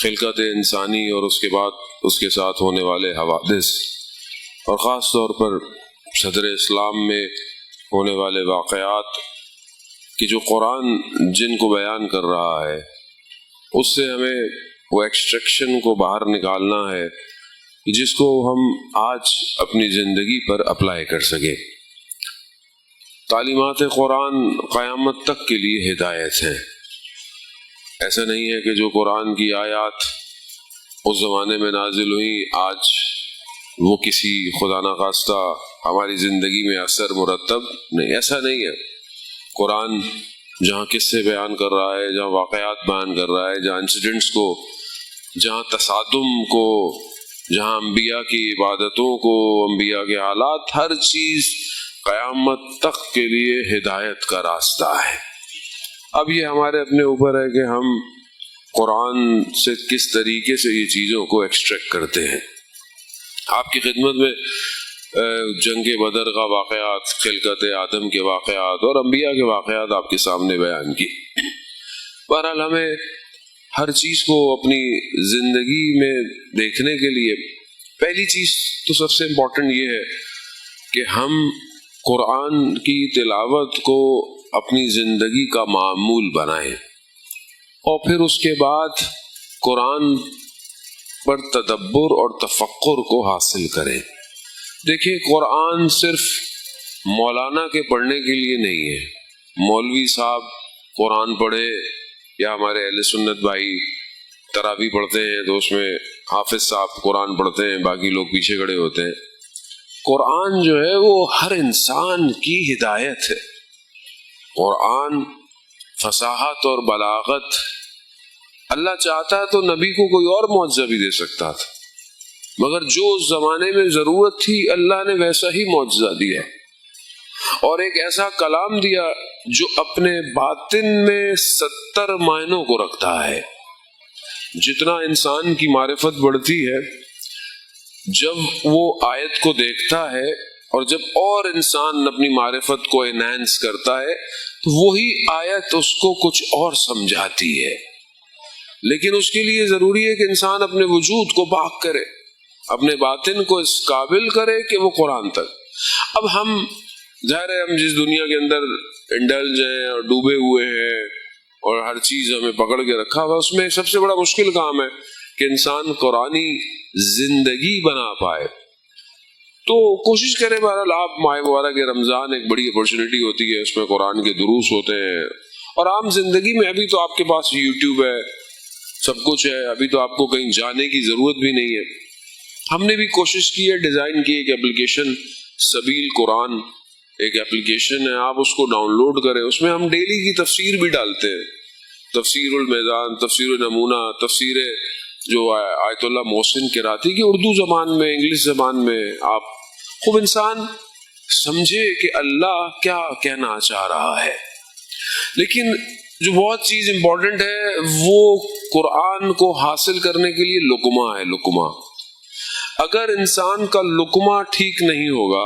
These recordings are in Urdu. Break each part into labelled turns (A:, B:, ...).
A: خلقت انسانی اور اس کے بعد اس کے ساتھ ہونے والے حوادث، اور خاص طور پر صدر اسلام میں ہونے والے واقعات کہ جو قرآن جن کو بیان کر رہا ہے اس سے ہمیں وہ ایکسٹریکشن کو باہر نکالنا ہے جس کو ہم آج اپنی زندگی پر اپلائی کر سکیں۔ تعلیمات قرآن قیامت تک کے لیے ہدایت ہیں۔ ایسا نہیں ہے کہ جو قرآن کی آیات اس زمانے میں نازل ہوئی آج وہ کسی خدا نخواستہ ہماری زندگی میں اثر مرتب نہیں، ایسا نہیں ہے۔ قرآن جہاں قصے بیان کر رہا ہے، جہاں واقعات بیان کر رہا ہے، جہاں انسیڈنٹس کو، جہاں تصادم کو، جہاں انبیاء کی عبادتوں کو، انبیاء کے حالات، ہر چیز قیامت تک کے لیے ہدایت کا راستہ ہے۔ اب یہ ہمارے اپنے اوپر ہے کہ ہم قرآن سے کس طریقے سے یہ چیزوں کو ایکسٹریکٹ کرتے ہیں۔ آپ کی خدمت میں جنگ بدر کا واقعات، خلقت آدم کے واقعات اور انبیاء کے واقعات آپ کے سامنے بیان کی۔ بہرحال ہمیں ہر چیز کو اپنی زندگی میں دیکھنے کے لیے پہلی چیز تو سب سے امپورٹنٹ یہ ہے کہ ہم قرآن کی تلاوت کو اپنی زندگی کا معمول بنائیں، اور پھر اس کے بعد قرآن پر تدبر اور تفکر کو حاصل کریں۔ دیکھیں، قرآن صرف مولانا کے پڑھنے کے لیے نہیں ہے۔ مولوی صاحب قرآن پڑھے یا ہمارے اہل سنت بھائی تراویح پڑھتے ہیں تو اس میں حافظ صاحب قرآن پڑھتے ہیں، باقی لوگ پیچھے کھڑے ہوتے ہیں۔ قرآن جو ہے وہ ہر انسان کی ہدایت ہے۔ قرآن فصاحت اور بلاغت، اللہ چاہتا ہے تو نبی کو کوئی اور معجزہ بھی دے سکتا تھا، مگر جو اس زمانے میں ضرورت تھی اللہ نے ویسا ہی معجزہ دیا، اور ایک ایسا کلام دیا جو اپنے باطن میں 70 معنوں کو رکھتا ہے۔ جتنا انسان کی معرفت بڑھتی ہے، جب وہ آیت کو دیکھتا ہے اور جب اور انسان اپنی معرفت کو انہینس کرتا ہے تو وہی آیت اس کو کچھ اور سمجھاتی ہے، لیکن اس کے لیے ضروری ہے کہ انسان اپنے وجود کو پاک کرے، اپنے باطن کو اس قابل کرے کہ وہ قرآن تک۔ اب ہم ظاہر ہے ہم جس دنیا کے اندر انڈلج ہیں اور ڈوبے ہوئے ہیں اور ہر چیز ہمیں پکڑ کے رکھا ہوا، اس میں سب سے بڑا مشکل کام ہے کہ انسان قرآنی زندگی بنا پائے۔ تو کوشش کریں، بہرحال آپ ماہ مبارک رمضان ایک بڑی اپرچونٹی ہوتی ہے، اس میں قرآن کے دروس ہوتے ہیں، اور عام زندگی میں ابھی تو آپ کے پاس یوٹیوب ہے، سب کچھ ہے، ابھی تو آپ کو کہیں جانے کی ضرورت بھی نہیں ہے۔ ہم نے بھی کوشش کی ہے، ڈیزائن کی ایک اپلیکیشن سبیل قرآن ایک اپلیکیشن ہے، آپ اس کو ڈاؤن لوڈ کریں، اس میں ہم ڈیلی کی تفسیر بھی ڈالتے ہیں، تفسیر المیزان، تفسیر نمونہ، تفسیر جو آیت اللہ محسن قراتی کی اردو زبان میں، انگلش زبان میں، آپ خوب انسان سمجھے کہ اللہ کیا کہنا چاہ رہا ہے۔ لیکن جو بہت چیز امپورٹنٹ ہے وہ قرآن کو حاصل کرنے کے لیے لقمہ ہے، لقمہ۔ اگر انسان کا لقمہ ٹھیک نہیں ہوگا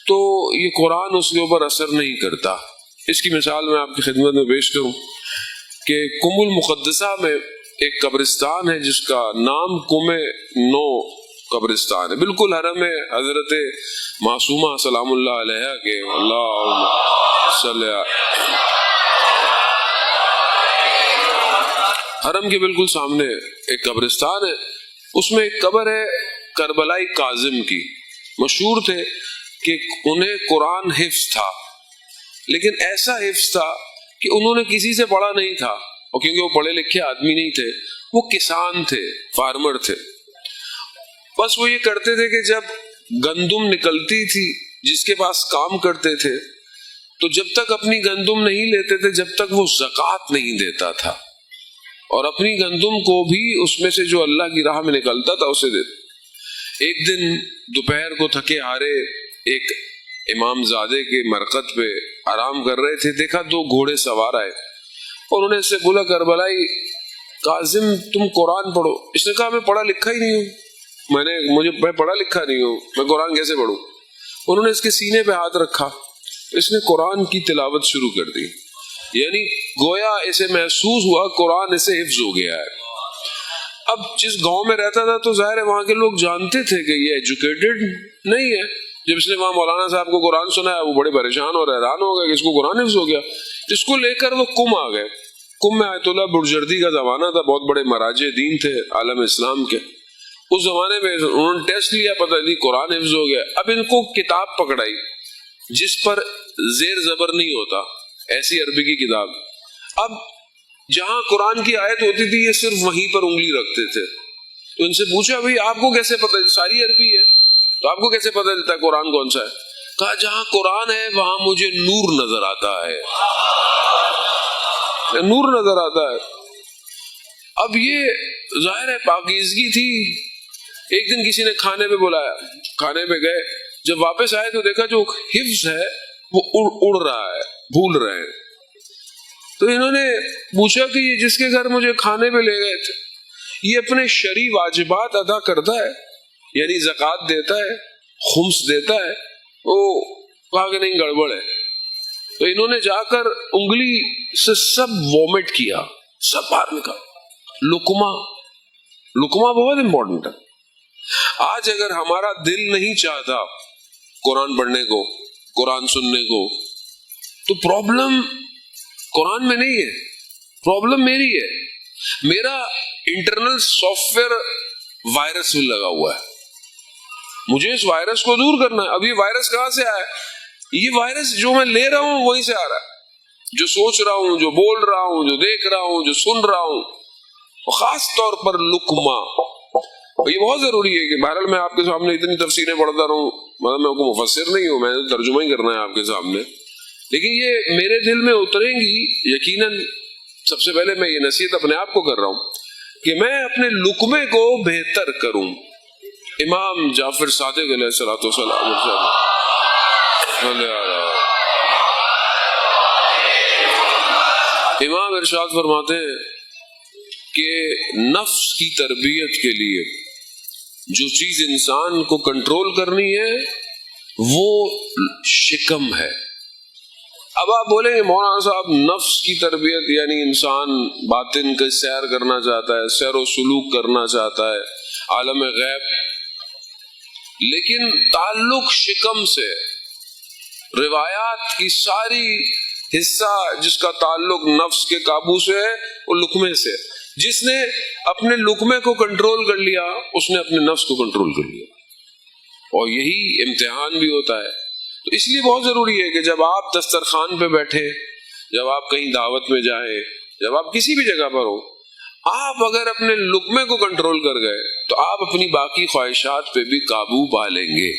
A: تو یہ قرآن اس کے اوپر اثر نہیں کرتا۔ اس کی مثال میں آپ کی خدمت میں پیش کروں کہ قم المقدسہ میں ایک قبرستان ہے جس کا نام قم نو قبرستان ہے، بالکل حرم حضرت معصومہ سلام اللہ علیہ کے، اللہم صلی حرم کے بالکل سامنے ایک قبرستان ہے، اس میں ایک قبر ہے کربلائی کاظم کی۔ مشہور تھے کہ انہیں قرآن حفظ تھا، لیکن ایسا حفظ تھا کہ انہوں نے کسی سے پڑھا نہیں تھا، اور کیونکہ وہ پڑھے لکھے آدمی نہیں تھے، وہ کسان تھے، فارمر تھے۔ بس وہ یہ کرتے تھے کہ جب گندم نکلتی تھی، جس کے پاس کام کرتے تھے، تو جب تک اپنی گندم نہیں لیتے تھے جب تک وہ زکوٰۃ نہیں دیتا تھا، اور اپنی گندم کو بھی اس میں سے جو اللہ کی راہ میں نکلتا تھا اسے دیتے۔ ایک دن دوپہر کو تھکے ہارے ایک امام زادے کے مرقد پہ آرام کر رہے تھے، دیکھا 2 گھوڑے سوار آئے، اور انہیں سے بولا کربلائی کاظم تم قرآن پڑھو۔ اس نے کہا میں پڑھا لکھا ہی نہیں ہوں، میں پڑھا لکھا نہیں ہوں، میں قرآن کیسے پڑھوں؟ انہوں نے اس کے سینے پہ ہاتھ رکھا، اس نے قرآن کی تلاوت شروع کر دی، یعنی گویا اسے محسوس ہوا قرآن اسے حفظ ہو گیا ہے۔ اب جس گاؤں میں رہتا تھا تو ظاہر ہے وہاں کے لوگ جانتے تھے کہ یہ ایجوکیٹڈ نہیں ہے. جب اس نے وہاں مولانا صاحب کو قرآن سنایا وہ بڑے پریشان اور حیران ہو گئے کہ اس کو قرآن حفظ ہو گیا. اس کو لے کر وہ کم آ گئے. کم میں آیت اللہ برجردی کا زمانہ تھا, بہت بڑے مراجع دین تھے عالم اسلام کے. اس زمانے میں انہوں نے ٹیسٹ لیا, پتہ نہیں قرآن حفظ ہو گیا. اب ان کو کتاب پکڑائی جس پر زیر زبر نہیں ہوتا, ایسی عربی کی کتاب. اب جہاں قرآن کی آیت ہوتی تھی یہ صرف وہیں پر انگلی رکھتے تھے. تو ان سے پوچھا بھئی آپ کو کیسے پتہ, ساری عربی ہے تو آپ کو کیسے پتہ چلتا ہے قرآن کون سا ہے؟ کہا جہاں قرآن ہے وہاں مجھے نور نظر آتا ہے, نور نظر آتا ہے. اب یہ ظاہر ہے پاکیزگی تھی. ایک دن کسی نے کھانے پہ بلایا, کھانے پہ گئے, جب واپس آئے تو دیکھا جو حفظ ہے وہ اڑ رہا ہے, بھول رہے ہیں. تو انہوں نے پوچھا کہ یہ جس کے گھر مجھے کھانے پہ لے گئے تھے یہ اپنے شرعی واجبات ادا کرتا ہے, یعنی زکوٰۃ دیتا ہے, خمس دیتا ہے؟ وہ کہا کہ نہیں, گڑبڑ ہے. تو انہوں نے جا کر انگلی سے سب وومٹ کیا, سب باہر نکالا. لقمہ بہت امپورٹنٹ ہے. آج اگر ہمارا دل نہیں چاہتا قرآن پڑھنے کو, قرآن سننے کو, تو پرابلم قرآن میں نہیں ہے, پرابلم میری ہے. میرا انٹرنل سافٹ ویئر وائرس میں لگا ہوا ہے, مجھے اس وائرس کو دور کرنا ہے. اب یہ وائرس کہاں سے آیا ہے؟ یہ وائرس جو میں لے رہا ہوں وہیں سے آ رہا ہے, جو سوچ رہا ہوں, جو بول رہا ہوں, جو دیکھ رہا ہوں, جو سن رہا ہوں. خاص طور پر لقمہ, یہ بہت ضروری ہے کہ بہرحال میں آپ کے سامنے اتنی تفسیریں پڑھتا رہوں, مطلب میں کو مفسر نہیں ہوں, میں نے ترجمہ ہی کرنا ہے آپ کے سامنے, لیکن یہ میرے دل میں اتریں گی یقیناً. سب سے پہلے میں یہ نصیحت اپنے آپ کو کر رہا ہوں کہ میں اپنے لقمے کو بہتر کروں. امام جعفر صادق علیہ الصلوۃ والسلام امام ارشاد فرماتے ہیں کہ نفس کی تربیت کے لیے جو چیز انسان کو کنٹرول کرنی ہے وہ شکم ہے. اب آپ بولیں گے مولانا صاحب نفس کی تربیت یعنی انسان باطن کا سیر کرنا چاہتا ہے, سیر و سلوک کرنا چاہتا ہے, عالم غیب, لیکن تعلق شکم سے. روایات کی ساری حصہ جس کا تعلق نفس کے قابو سے ہے وہ لقمے سے. جس نے اپنے لقمے کو کنٹرول کر لیا اس نے اپنے نفس کو کنٹرول کر لیا, اور یہی امتحان بھی ہوتا ہے. تو اس لیے بہت ضروری ہے کہ جب آپ دسترخوان پہ بیٹھے, جب آپ کہیں دعوت میں جائیں, جب آپ کسی بھی جگہ پر ہو, آپ اگر اپنے لقمے کو کنٹرول کر گئے تو آپ اپنی باقی خواہشات پہ بھی قابو پا لیں گے.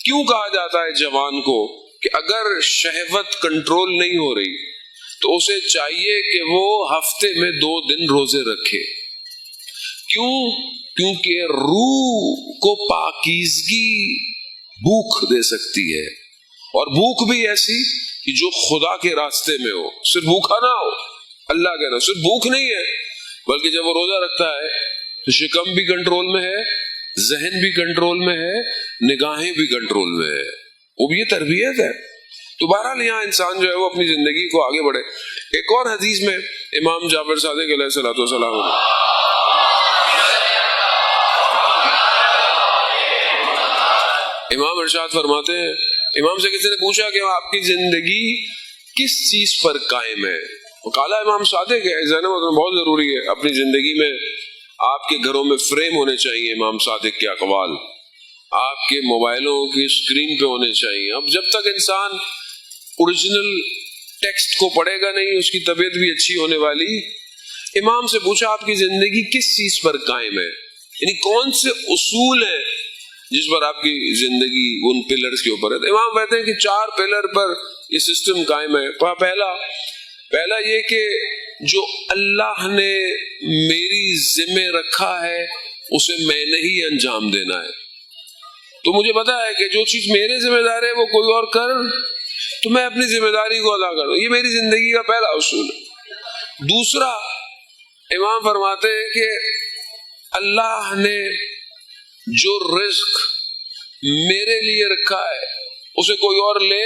A: کیوں کہا جاتا ہے جوان کو کہ اگر شہوت کنٹرول نہیں ہو رہی تو اسے چاہیے کہ وہ ہفتے میں 2 دن روزے رکھے. کیوں؟ کیونکہ روح کو پاکیزگی بھوک دے سکتی ہے, اور بھوک بھی ایسی کہ جو خدا کے راستے میں ہو. صرف بھوکا نہ ہو, اللہ کے راستے, صرف بھوک نہیں ہے بلکہ جب وہ روزہ رکھتا ہے تو شکم بھی کنٹرول میں ہے, ذہن بھی کنٹرول میں ہے, نگاہیں بھی کنٹرول میں ہے. وہ بھی یہ تربیت ہے. تو بہرحال یہاں انسان جو ہے وہ اپنی زندگی کو آگے بڑھے. ایک اور حدیث میں امام جعفر صادق علیہ الصلوۃ والسلام امام ارشاد فرماتے ہیں, امام سے کسی نے پوچھا کہ آپ کی زندگی کس چیز پر قائم ہے؟ کالا امام صادق ہے, بہت ضروری ہے اپنی زندگی میں آپ کے گھروں میں فریم ہونے چاہیے امام صادق کے اقوال, آپ کے موبائلوں کی اسکرین پہ ہونے چاہیے. اب جب تک انسان اوریجنل ٹیکسٹ کو پڑھے گا نہیں اس کی طبیعت بھی اچھی ہونے والی. امام سے پوچھا آپ کی زندگی کس چیز پر قائم ہے, یعنی کون سے اصول ہیں جس پر آپ کی زندگی ان پلرز کے اوپر ہے. امام کہتے ہیں کہ 4 پلر پر یہ سسٹم قائم ہے. پہلا یہ کہ جو اللہ نے میری ذمہ رکھا ہے اسے میں نے ہی انجام دینا ہے. تو مجھے پتا ہے کہ جو چیز میرے ذمہ دار ہے وہ کوئی اور کر تو میں اپنی ذمہ داری کو ادا کروں. یہ میری زندگی کا پہلا اصول ہے. دوسرا امام فرماتے ہیں کہ اللہ نے جو رزق میرے لیے رکھا ہے اسے کوئی اور لے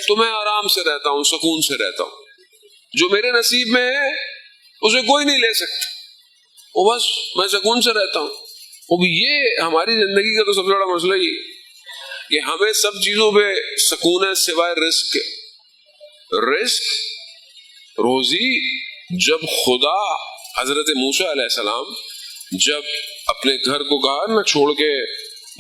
A: تو میں آرام سے رہتا ہوں, سکون سے رہتا ہوں. جو میرے نصیب میں ہے اسے کوئی نہیں لے سکتا. وہ بس میں سکون سے رہتا ہوں. وہ بھی یہ ہماری زندگی کا تو سب سے بڑا مسئلہ ہی کہ ہمیں سب چیزوں پہ سکون ہے سوائے رزق کے. رزق روزی جب خدا حضرت موسیٰ علیہ السلام جب اپنے گھر کو کہا نہ چھوڑ کے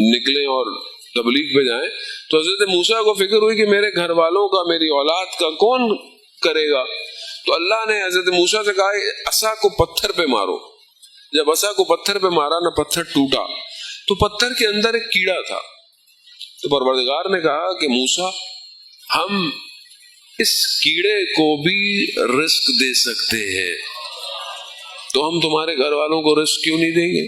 A: نکلیں اور تبلیغ پہ جائیں تو حضرت موسیٰ کو فکر ہوئی کہ میرے گھر والوں کا میری اولاد کا کون کرے گا. تو اللہ نے حضرت موسیٰ سے کہا عصا کو پتھر پہ مارو. جب عصا کو پتھر پہ مارا نہ پتھر ٹوٹا تو پتھر کے اندر ایک کیڑا تھا. تو پروردگار نے کہا کہ موسیٰ ہم اس کیڑے کو بھی رزق دے سکتے ہیں تو ہم تمہارے گھر والوں کو رزق کیوں نہیں دیں گے.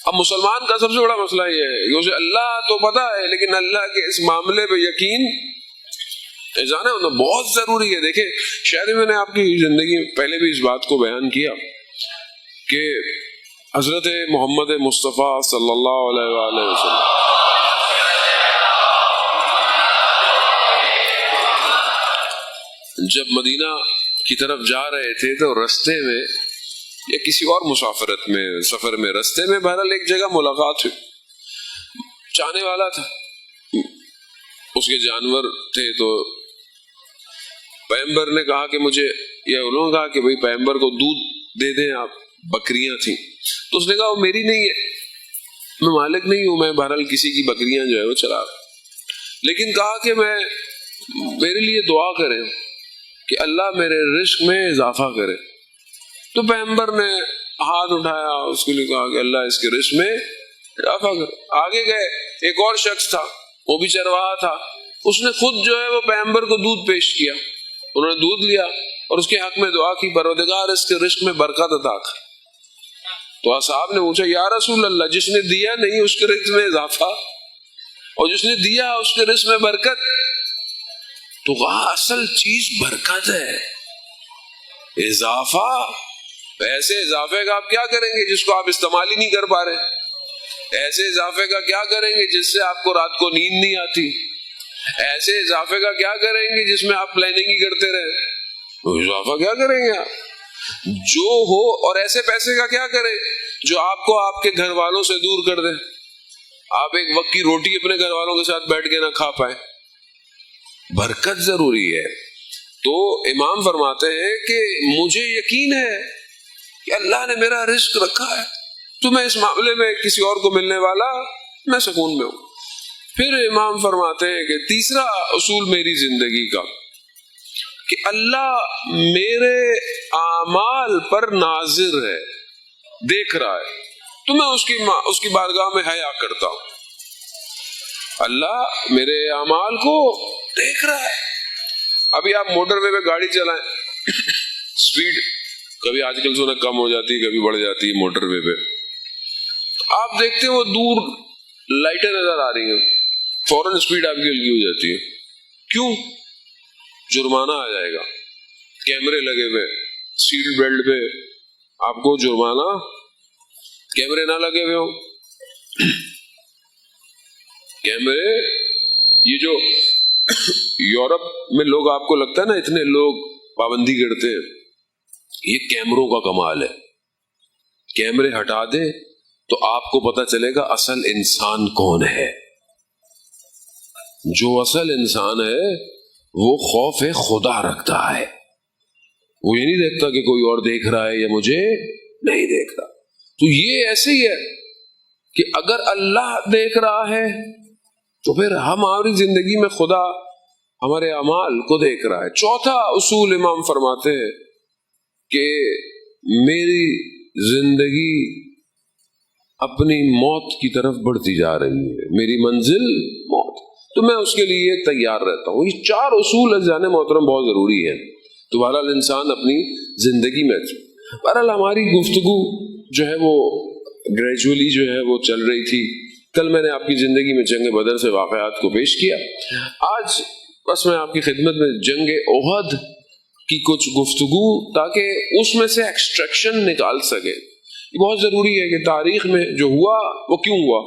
A: اب مسلمان کا سب سے بڑا مسئلہ یہ ہے کہ اسے اللہ تو پتا ہے لیکن اللہ کے اس معاملے پہ یقین جانا ہونا بہت ضروری ہے. دیکھیں شاید میں نے آپ کی زندگی میں پہلے بھی اس بات کو بیان کیا کہ حضرت محمد مصطفیٰ صلی اللہ علیہ وآلہ وسلم جب مدینہ کی طرف جا رہے تھے تو رستے میں یا کسی اور مسافرت میں سفر میں رستے میں بہرحال ایک جگہ ملاقات ہوئی. چاہنے والا تھا, اس کے جانور تھے, تو پیغمبر نے کہا کہ مجھے, یا انہوں نے کہا کہ بھئی پیغمبر کو دودھ دے دیں آپ. بکریاں تھیں تو اس نے کہا وہ میری نہیں ہے, میں مالک نہیں ہوں, میں بہرحال کسی کی بکریاں جو ہے وہ چلا رہا. لیکن کہا کہ میں میرے لیے دعا کریں کہ اللہ میرے رزق میں اضافہ کرے. تو پیغمبر نے ہاتھ اٹھایا, اس کے لیے کہا کہ اللہ اس کے رزق میں اضافہ کرے. آگے گئے, ایک اور شخص تھا, وہ بھی چرواہا تھا, اس نے خود جو ہے وہ پیغمبر کو دودھ پیش کیا. انہوں نے دودھ لیا اور اس کے حق میں دعا کی پروردگار اس کے رزق میں برکت عطا کر. تو اصحاب نے پوچھا یا رسول اللہ, جس نے دیا نہیں اس کے رزق میں اضافہ اور جس نے دیا اس کے رزق میں برکت. تو کہا اصل چیز برکت ہے, اضافہ. ایسے اضافے کا آپ کیا کریں گے جس کو آپ استعمال ہی نہیں کر پا رہے؟ ایسے اضافے کا کیا کریں گے جس سے آپ کو رات کو نیند نہیں آتی؟ ایسے اضافے کا کیا کریں گے جس میں آپ پلاننگ ہی کرتے رہے؟ اضافہ کیا کریں گے آپ جو ہو. اور ایسے پیسے کا کیا کریں جو آپ کو آپ کے گھر والوں سے دور کر دے, آپ ایک وقت کی روٹی اپنے گھر والوں کے ساتھ بیٹھ کے نہ کھا پائیں. برکت ضروری ہے. تو امام فرماتے ہیں کہ مجھے یقین ہے کہ اللہ نے میرا رزق رکھا ہے تو میں اس معاملے میں کسی اور کو ملنے والا میں سکون میں ہوں. پھر امام فرماتے ہیں کہ تیسرا اصول میری زندگی کا کہ اللہ میرے اعمال پر ناظر ہے, دیکھ رہا ہے, تو میں اس کی بارگاہ میں حیا کرتا ہوں. اللہ میرے اعمال کو دیکھ رہا ہے. ابھی آپ موٹر وے پہ گاڑی چلائیں, سپیڈ کبھی آج کل سونا کم ہو جاتی ہے کبھی بڑھ جاتی ہے موٹر وے پہ, آپ دیکھتے ہیں وہ دور لائٹیں نظر آ رہی ہیں, فوراً سپیڈ آپ کی ہلکی ہو جاتی ہے. کیوں؟ جرمانہ آ جائے گا, کیمرے لگے ہوئے, سیٹ بیلٹ پہ آپ کو جرمانہ. کیمرے نہ لگے ہوئے ہوں, کیمرے یہ جو یورپ میں لوگ آپ کو لگتا ہے نا اتنے لوگ پابندی کرتے ہیں, یہ کیمروں کا کمال ہے. کیمرے ہٹا دیں تو آپ کو پتا چلے گا اصل انسان کون ہے. جو اصل انسان ہے وہ خوف خدا رکھتا ہے, وہ یہ نہیں دیکھتا کہ کوئی اور دیکھ رہا ہے یا مجھے نہیں دیکھ رہا. تو یہ ایسے ہی ہے کہ اگر اللہ دیکھ رہا ہے تو پھر ہماری زندگی میں خدا ہمارے اعمال کو دیکھ رہا ہے. چوتھا اصول امام فرماتے ہیں کہ میری زندگی اپنی موت کی طرف بڑھتی جا رہی ہے, میری منزل موت, تو میں اس کے لیے تیار رہتا ہوں. یہ چار اصول جانے محترم بہت ضروری ہے. تو بہرحال انسان اپنی زندگی میں, بہرحال ہماری گفتگو جو ہے وہ گریجولی جو ہے وہ چل رہی تھی. کل میں نے آپ کی زندگی میں جنگ بدر سے واقعات کو پیش کیا. آج بس میں آپ کی خدمت میں جنگ احد کی کچھ گفتگو تاکہ اس میں سے ایکسٹریکشن نکال سکے. یہ بہت ضروری ہے کہ تاریخ میں جو ہوا وہ کیوں ہوا.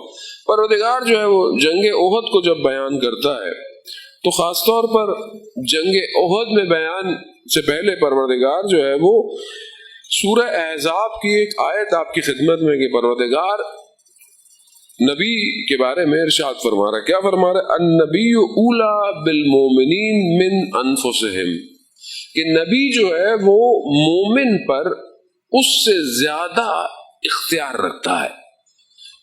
A: پروردگار جو ہے وہ جنگ احد کو جب بیان کرتا ہے تو خاص طور پر جنگ احد میں بیان سے پہلے پروردگار جو ہے وہ سورہ احزاب کی ایک آیت آپ کی خدمت میں کہ پروردگار نبی کے بارے میں ارشاد فرما رہا ہے. کیا فرما رہا ہے؟ النبی اولا بالمومنین من انفسہم، کہ نبی جو ہے وہ مومن پر اس سے زیادہ اختیار رکھتا ہے.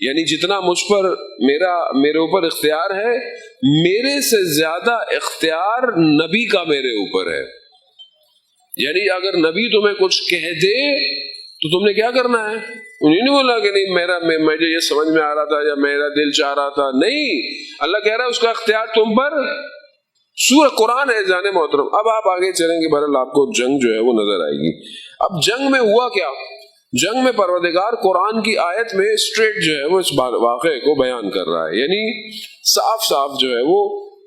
A: یعنی جتنا مجھ پر میرے اوپر اختیار ہے، میرے سے زیادہ اختیار نبی کا میرے اوپر ہے. یعنی اگر نبی تمہیں کچھ کہہ دے تو تم نے کیا کرنا ہے؟ انہیں نہیں بولا کہ نہیں مجھے یہ سمجھ میں آ رہا تھا یا میرا دل چاہ رہا تھا. نہیں، اللہ کہہ رہا ہے اس کا اختیار تم پر. سورہ قرآن ہے جانے محترم. اب آپ آگے چلیں گے، بہرحال آپ کو جنگ جو ہے وہ نظر آئے گی. اب جنگ میں ہوا کیا؟ جنگ میں پروردگار قرآن کی آیت میں اسٹریٹ جو ہے وہ اس واقعے کو بیان کر رہا ہے. یعنی صاف صاف جو ہے وہ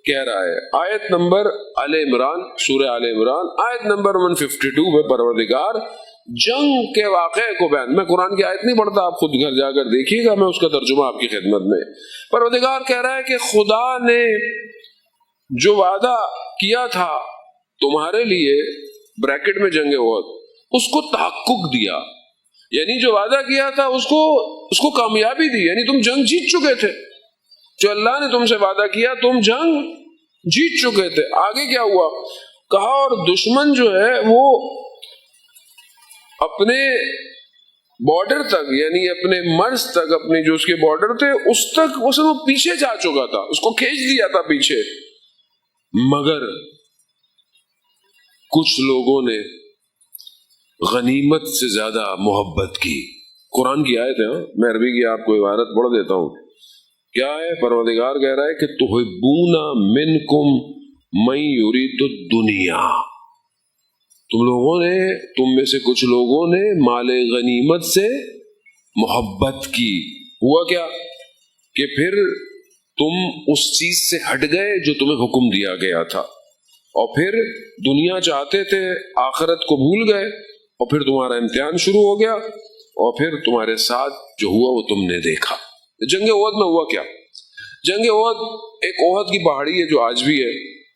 A: کہہ رہا ہے. آیت نمبر آل عمران، سورہ آل عمران آیت نمبر 152 میں پروردگار جنگ کے واقعے کو بیان. میں قرآن کی آیت نہیں پڑھتا، آپ خود گھر جا کر دیکھیے گا، میں اس کا ترجمہ آپ کی خدمت میں. پروردگار کہہ رہا ہے کہ خدا نے جو وعدہ کیا تھا تمہارے لیے، بریکٹ میں جنگ احد، اس کو تحقق دیا. یعنی جو وعدہ کیا تھا اس کو کامیابی دی. یعنی تم جنگ جیت چکے تھے. جو اللہ نے تم سے وعدہ کیا تم جنگ جیت چکے تھے. آگے کیا ہوا؟ کہا اور دشمن جو ہے وہ اپنے بارڈر تک، یعنی اپنے مرز تک، اپنے جو اس کے بارڈر تھے اس تک وہ پیچھے جا چکا تھا، اس کو کھینچ دیا تھا پیچھے. مگر کچھ لوگوں نے غنیمت سے زیادہ محبت کی. قرآن کی آیت ہے، میں عربی کی آپ کو عبارت پڑھ دیتا ہوں. کیا ہے؟ پروردگار کہہ رہا ہے کہ تحبون منکم من یرید الدنیا، تم میں سے کچھ لوگوں نے مال غنیمت سے محبت کی. ہوا کیا کہ پھر تم اس چیز سے ہٹ گئے جو تمہیں حکم دیا گیا تھا، اور پھر دنیا چاہتے تھے، آخرت کو بھول گئے، اور پھر تمہارا امتحان شروع ہو گیا، اور پھر تمہارے ساتھ جو ہوا وہ تم نے دیکھا. جنگ احد میں ہوا کیا؟ جنگ احد ایک احد کی پہاڑی ہے جو آج بھی ہے،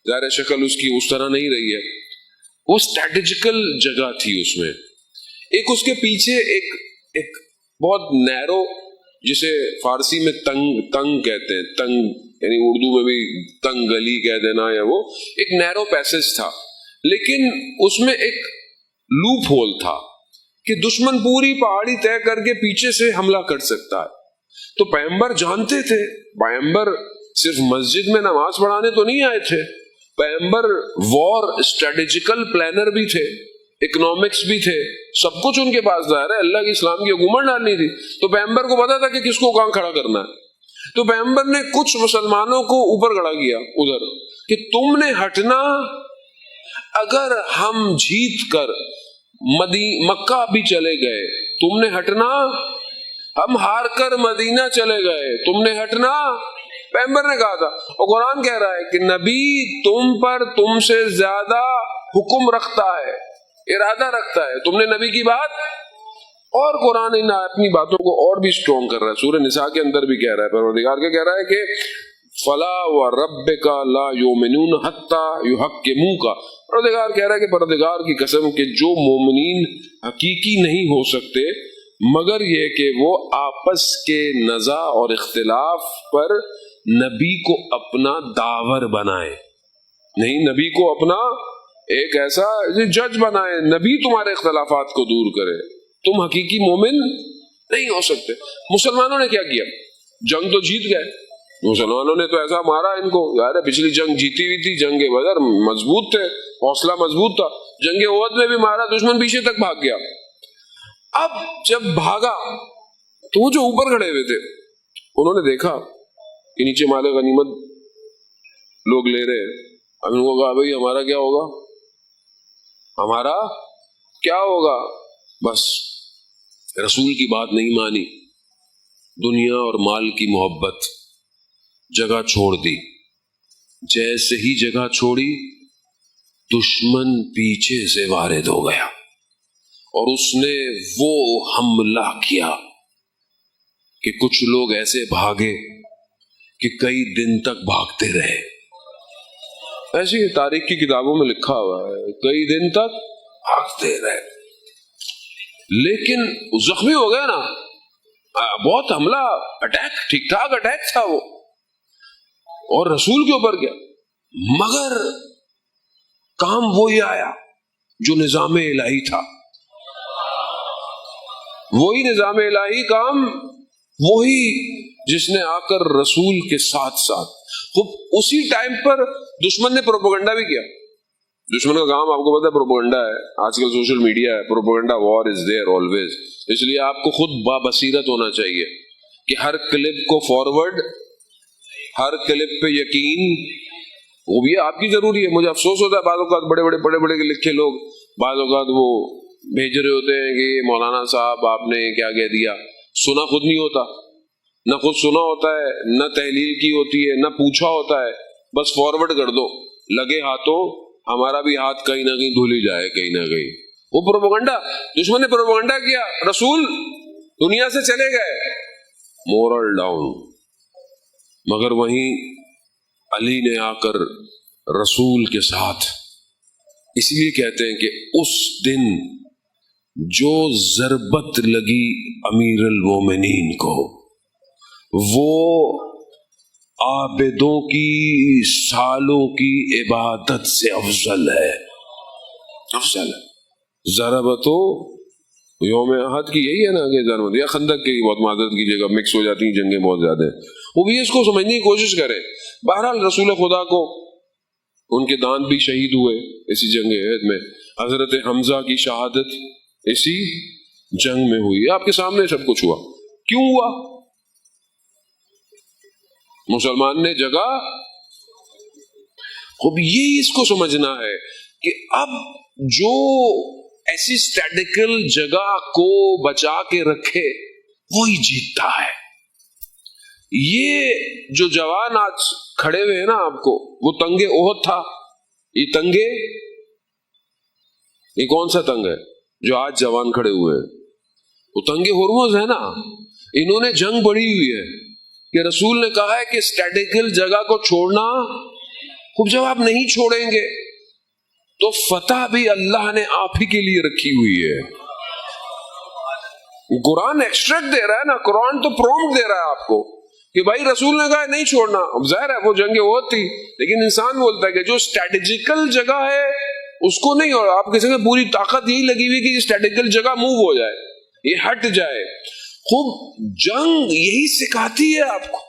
A: ظاہر شکل اس کی اس طرح نہیں رہی ہے. وہ اسٹریٹجیکل جگہ تھی. اس میں ایک اس کے پیچھے ایک بہت نیرو، جسے فارسی میں تنگ کہتے ہیں، تنگ یعنی اردو میں بھی تنگ گلی کہہ دینا، یا وہ ایک نیرو پیسج تھا، لیکن اس میں ایک لوپ ہول تھا کہ دشمن پوری پہاڑی طے کر کے پیچھے سے حملہ کر سکتا ہے. تو پیغمبر جانتے تھے، پیغمبر صرف مسجد میں نماز پڑھانے تو نہیں آئے تھے، پیغمبر وار اسٹریٹجیکل پلانر بھی تھے، اکنامکس بھی تھے، سب کچھ ان کے پاس ظاہر ہے. اللہ کی اسلام کی حکومت ڈالنی تھی تو پیغمبر کو پتا تھا کہ کس کو کہاں کھڑا کرنا ہے. تو پیغمبر نے کچھ مسلمانوں کو اوپر کھڑا کیا ادھر کہ تم نے ہٹنا، اگر ہم جیت کر مکہ بھی چلے گئے تم نے ہٹنا، ہم ہار کر مدینہ چلے گئے تم نے ہٹنا. پیغمبر نے کہا تھا. اور قرآن کہہ رہا ہے کہ نبی تم پر تم سے زیادہ حکم رکھتا ہے، ارادہ رکھتا ہے. تم نے نبی کی بات، اور قرآن ان اپنی باتوں کو اور بھی سٹرونگ کر رہا ہے. سورہ نساء کے اندر بھی کہہ رہا ہے، پروردگار کیا کہہ رہا ہے کہ فلا وربک لا یؤمنون حتی یحکموک. پروردگار کہہ رہا ہے کہ پروردگار کی قسم کہ جو مومنین حقیقی نہیں ہو سکتے مگر یہ کہ وہ آپس کے نزاع اور اختلاف پر نبی کو اپنا داور بنائے. نہیں، نبی کو اپنا ایک ایسا جج بنائے، نبی تمہارے اختلافات کو دور کرے. تم حقیقی مومن نہیں ہو سکتے. مسلمانوں نے کیا کیا؟ جنگ تو جیت گئے. مسلمانوں نے تو ایسا مارا ان کو، یار پچھلی جنگ جیتی ہوئی تھی، جنگ بدر مضبوط تھے، حوصلہ مضبوط تھا. جنگ احد میں بھی مارا، دشمن پیچھے تک بھاگ گیا. اب جب بھاگا تو وہ جو اوپر کھڑے ہوئے تھے انہوں نے دیکھا کہ نیچے مال غنیمت لوگ لے رہے ہیں. اب ان کو کہا بھائی ہمارا کیا ہوگا، ہمارا کیا ہوگا. بس رسول کی بات نہیں مانی، دنیا اور مال کی محبت، جگہ چھوڑ دی. جیسے ہی جگہ چھوڑی دشمن پیچھے سے وارد ہو گیا اور اس نے وہ حملہ کیا کہ کچھ لوگ ایسے بھاگے کہ کئی دن تک بھاگتے رہے. ایسی تاریخ کی کتابوں میں لکھا ہوا ہے، کئی دن تک بھاگتے رہے. لیکن زخمی ہو گیا نا, بہت حملہ, اٹیک, ٹھیک ٹھاک اٹیک تھا وہ, اور رسول کے اوپر کیا, مگر کام وہی آیا جو نظام الہی تھا, وہی نظام الہی کام, وہی جس نے آ کر رسول کے ساتھ ساتھ خوب اسی ٹائم پر دشمن نے پروپیگنڈا بھی کیا. دشمن کا کام آپ کو پتا ہے پروپیگنڈا ہے, آج کل سوشل میڈیا ہے, propaganda war is there always. اس لیے آپ کو خود بابصیرت ہونا چاہیے کہ ہر کلپ کو فارورڈ, ہر کلپ پہ یقین, وہ بھی آپ کی ضروری ہے. مجھے افسوس ہوتا ہے بعض اوقات بڑے بڑے لکھے لوگ بعض اوقات وہ بھیج رہے ہوتے ہیں کہ مولانا صاحب آپ نے کیا کہہ دیا, سنا خود نہیں ہوتا, نہ خود سنا ہوتا ہے, نہ تحلیل کی ہوتی ہے, نہ پوچھا ہوتا ہے, بس فارورڈ کر دو, لگے ہاتھوں, ہمارا بھی ہاتھ کہیں نہ کہیں دھل ہی جائے کہیں نہ کہیں. وہ پروپیگنڈا, دشمن نے پروپیگنڈا کیا, رسول دنیا سے چلے گئے, مورل ڈاؤن. مگر وہیں علی نے آ کر رسول کے ساتھ, اس لیے کہتے ہیں کہ اس دن جو ضربت لگی امیر المومنین کو, وہ عابدوں کی سالوں کی عبادت سے افضل ہے, افضل ہے. ضربتو یوم احد کی یہی ہے نا کہ ضربت, یا خندق کی, بہت معذرت کیجیے گا, مکس ہو جاتی ہیں جنگیں بہت زیادہ ہیں, وہ بھی اس کو سمجھنے کی کوشش کریں. بہرحال رسول خدا کو ان کے دان بھی شہید ہوئے اسی جنگ احد میں. حضرت حمزہ کی شہادت اسی جنگ میں ہوئی, آپ کے سامنے سب کچھ ہوا. کیوں ہوا؟ مسلمان نے جگہ, خوب یہ اس کو سمجھنا ہے کہ اب جو ایسی اسٹیٹیکل جگہ کو بچا کے رکھے وہی جیتتا ہے. یہ جو جوان آج کھڑے ہوئے ہیں نا آپ کو, وہ تنگے احد تھا, یہ تنگے, یہ کون سا تنگ ہے جو آج جوان کھڑے ہوئے ہیں؟ وہ تنگے ہرمز ہے نا. انہوں نے جنگ بڑھی ہوئی ہے کہ رسول نے کہا ہے کہ اسٹیٹیکل جگہ کو چھوڑنا, خوب جب آپ نہیں چھوڑیں گے تو فتح بھی اللہ نے آپ ہی کے لیے رکھی ہوئی ہے. قرآن ایکسٹریکٹ دے رہا ہے نا, قرآن تو پرومپٹ دے رہا ہے آپ کو کہ بھائی رسول نے کہا نہیں چھوڑنا. اب ظاہر ہے وہ جنگیں وہ تھی, لیکن انسان بولتا ہے کہ جو اسٹریٹجیکل جگہ ہے اس کو نہیں, اور آپ کسی میں پوری طاقت یہی لگی ہوئی کہ اسٹریٹجیکل جگہ موو ہو جائے, یہ ہٹ جائے. خوب جنگ یہی سکھاتی ہے آپ کو,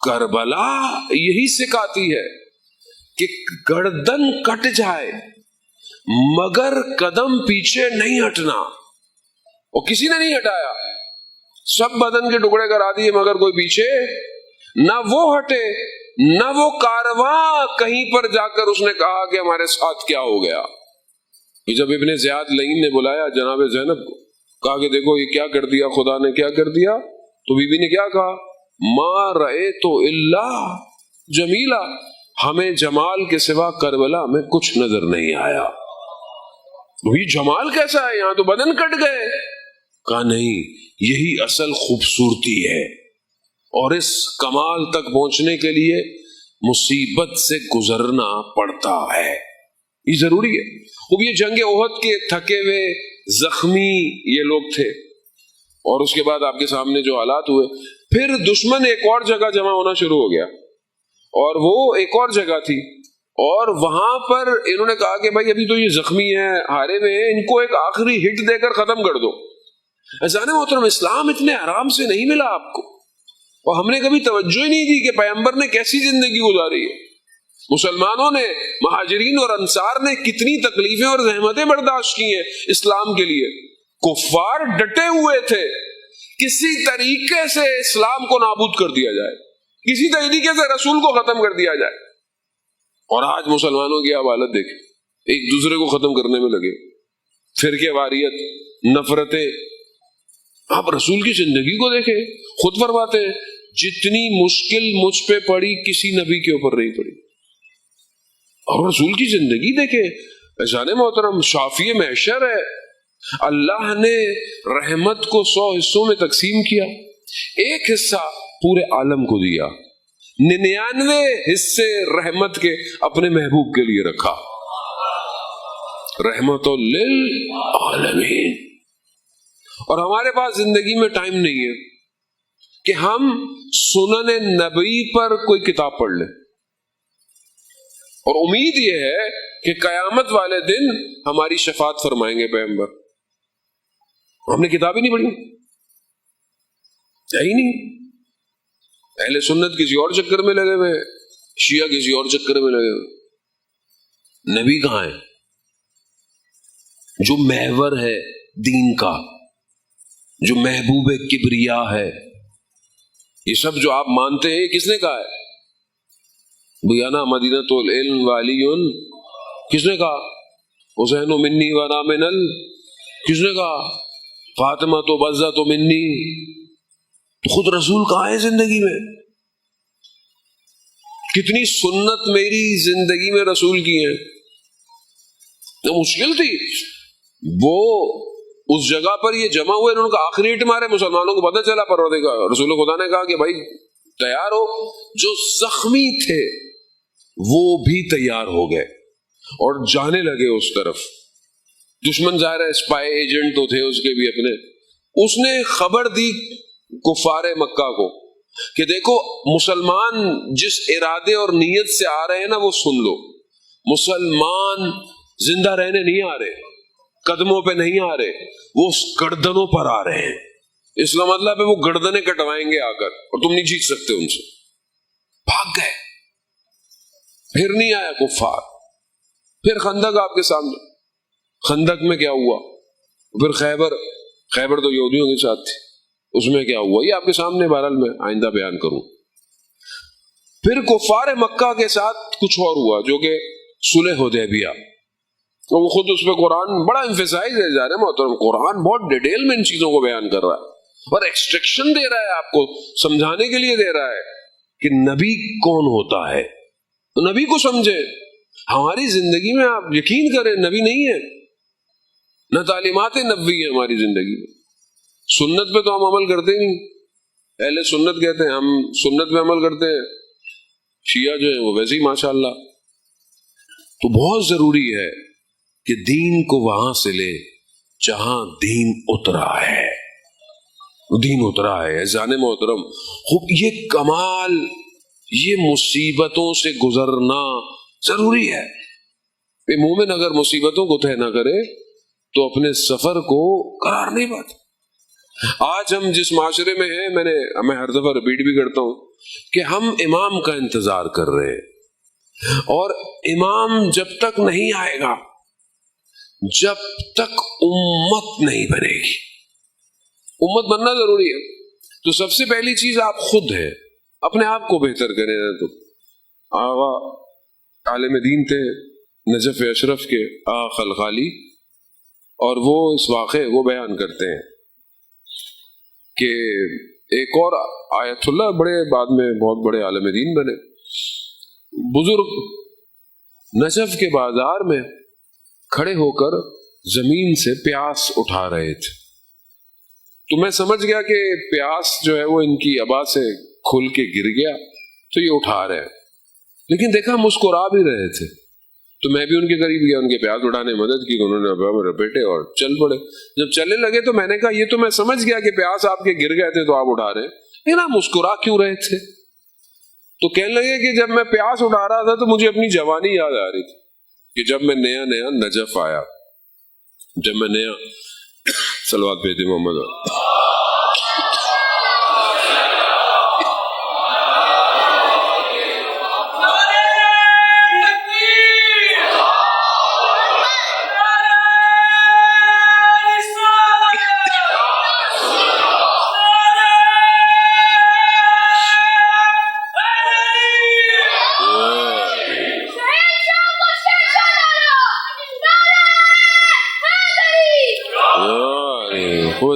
A: کربلا یہی سکھاتی ہے کہ گردن کٹ جائے مگر قدم پیچھے نہیں ہٹنا. اور کسی نے نہیں ہٹایا, سب بدن کے ٹکڑے کرا دیے مگر کوئی پیچھے نہ وہ ہٹے, نہ وہ کارواں کہیں پر جا کر اس نے کہا کہ ہمارے ساتھ کیا ہو گیا. جب ابن زیاد لعین نے بلایا جناب زینب کو, کہا کہ دیکھو یہ کیا کر دیا, خدا نے کیا کر دیا, تو بی بی نے کیا کہا, ما رأیت الا جمیلا, ہمیں جمال کے سوا کربلا میں کچھ نظر نہیں آیا. یہ جمال کیسا ہے, یہاں تو بدن کٹ گئے. کہا نہیں, یہی اصل خوبصورتی ہے, اور اس کمال تک پہنچنے کے لیے مصیبت سے گزرنا پڑتا ہے, یہ ضروری ہے. وہ یہ جنگ احد کے تھکے ہوئے زخمی یہ لوگ تھے, اور اس کے بعد آپ کے سامنے جو حالات ہوئے, پھر دشمن ایک اور جگہ جمع ہونا شروع ہو گیا, اور وہ ایک اور جگہ تھی, اور وہاں پر انہوں نے کہا کہ بھائی ابھی تو یہ زخمی ہیں, ہارے ہوئے ہیں, ان کو ایک آخری ہٹ دے کر ختم کر دو. عزیزان محترم, اسلام اتنے آرام سے نہیں ملا آپ کو, اور ہم نے کبھی توجہ ہی نہیں دی کہ پیغمبر نے کیسی زندگی گزاری ہے. مسلمانوں نے, مہاجرین اور انصار نے کتنی تکلیفیں اور زحمتیں برداشت کی ہیں اسلام کے لیے. کفار ڈٹے ہوئے تھے کسی طریقے سے اسلام کو نابود کر دیا جائے, کسی طریقے سے رسول کو ختم کر دیا جائے. اور آج مسلمانوں کی حالت دیکھیں, ایک دوسرے کو ختم کرنے میں لگے, فرقے واریت, نفرتیں. آپ رسول کی زندگی کو دیکھیں, خود فرماتے ہیں جتنی مشکل مجھ پہ پڑی کسی نبی کے اوپر نہیں پڑی. اور رسول کی زندگی دیکھیں, عزیزان محترم, شافی محشر ہے. اللہ نے رحمت کو 100 حصوں میں تقسیم کیا, ایک حصہ پورے عالم کو دیا, 99 حصے رحمت کے اپنے محبوب کے لیے رکھا. رحمت للعالمین. اور ہمارے پاس زندگی میں ٹائم نہیں ہے کہ ہم سنن نبی پر کوئی کتاب پڑھ لیں، اور امید یہ ہے کہ قیامت والے دن ہماری شفاعت فرمائیں گے پیغمبر. ہم نے کتاب ہی نہیں پڑھی، ہے ہی نہیں. اہل سنت کسی اور چکر میں لگے ہوئے، شیعہ کسی اور چکر میں لگے ہوئے. نبی کہاں ہے جو محور ہے دین کا، جو محبوب کبریا ہے؟ یہ سب جو آپ مانتے ہیں کس نے کہا ہے؟ بیانا مدینۃ العلم والی، کس نے کہا؟ حسین منی و نامن کس نے کہا؟ فاطمہ تو بزہ تو منی. خود رسول کہاں ہے زندگی میں؟ کتنی سنت میری زندگی میں رسول کی ہیں. تو مشکل تھی، وہ اس جگہ پر یہ جمع ہوئے، انہوں نے کہا آخری اٹ مارے. مسلمانوں کو پتہ چلا پروردگار رسول خدا نے کہا کہ بھائی تیار ہو. جو زخمی تھے وہ بھی تیار ہو گئے اور جانے لگے اس طرف. دشمن ظاہر ہے اسپائی ایجنٹ تو تھے اس کے بھی اپنے. اس نے خبر دی کفار مکہ کو کہ دیکھو مسلمان جس ارادے اور نیت سے آ رہے ہیں نا وہ سن لو. مسلمان زندہ رہنے نہیں آ رہے، قدموں پہ نہیں آ رہے، وہ گردنوں پر آ رہے ہیں. اس کا مطلب ہے وہ گردنیں کٹوائیں گے آ کر، اور تم نہیں جیت سکتے ان سے. بھاگ گئے، پھر نہیں آیا کفار. پھر خندق آپ کے سامنے. خندق میں کیا ہوا؟ پھر خیبر تو یہودیوں کے ساتھ تھی، اس میں کیا ہوا یہ آپ کے سامنے بہرحال میں آئندہ بیان کروں. پھر کفار مکہ کے ساتھ کچھ اور ہوا جو کہ صلح حدیبیہ. تو وہ خود اس پہ قرآن بڑا امفیسائز ہے جا رہا ہے محترم. قرآن بہت ڈیٹیل میں ان چیزوں کو بیان کر رہا ہے اور ایکسٹریکشن دے رہا ہے، آپ کو سمجھانے کے لیے دے رہا ہے کہ نبی کون ہوتا ہے. تو نبی کو سمجھے. ہماری زندگی میں آپ یقین کریں نبی نہیں ہے، نہ تعلیمات نبوی ہے ہماری زندگی میں. سنت پہ تو ہم عمل کرتے نہیں. اہل سنت کہتے ہیں ہم سنت پہ عمل کرتے ہیں، شیعہ جو ہیں وہ ویسے ہی ماشاءاللہ. تو بہت ضروری ہے کہ دین کو وہاں سے لے جہاں دین اترا ہے. دین اترا ہے جانے محترم. خوب یہ کمال، یہ مصیبتوں سے گزرنا ضروری ہے. مومن اگر مصیبتوں کو طے نہ کرے تو اپنے سفر کو قرار نہیں پاتا. آج ہم جس معاشرے میں ہیں، میں ہر دفعہ ریپیٹ بھی کرتا ہوں کہ ہم امام کا انتظار کر رہے ہیں، اور امام جب تک نہیں آئے گا، جب تک امت نہیں بنے گی. امت بننا ضروری ہے. تو سب سے پہلی چیز آپ خود ہے، اپنے آپ کو بہتر کریں. تو آغا عالم دین تھے نجف اشرف کے آغا خلخالی، اور وہ اس واقعے وہ بیان کرتے ہیں کہ ایک اور آیت اللہ بڑے بعد میں بہت بڑے عالم دین بنے بزرگ نجف کے بازار میں کھڑے ہو کر زمین سے پیاس اٹھا رہے تھے. تو میں سمجھ گیا کہ پیاس جو ہے وہ ان کی ابا سے کھل کے گر گیا تو یہ اٹھا رہے ہیں. لیکن دیکھا مسکرا بھی رہے تھے. تو میں بھی ان کے قریب گیا، ان کے پیاس اٹھانے میں مدد کی. انہوں نے رپیٹے اور چل پڑے. جب چلنے لگے تو میں نے کہا یہ تو میں سمجھ گیا کہ پیاس آپ کے گر گئے تھے تو آپ اٹھا رہے ہیں، لیکن آپ مسکرا کیوں رہے تھے؟ تو کہنے لگے کہ جب میں پیاس اٹھا رہا تھا تو مجھے اپنی جوانی یاد آ رہی تھی کہ جب میں نیا نجف آیا، جب میں نیا صلوات پہ محمد.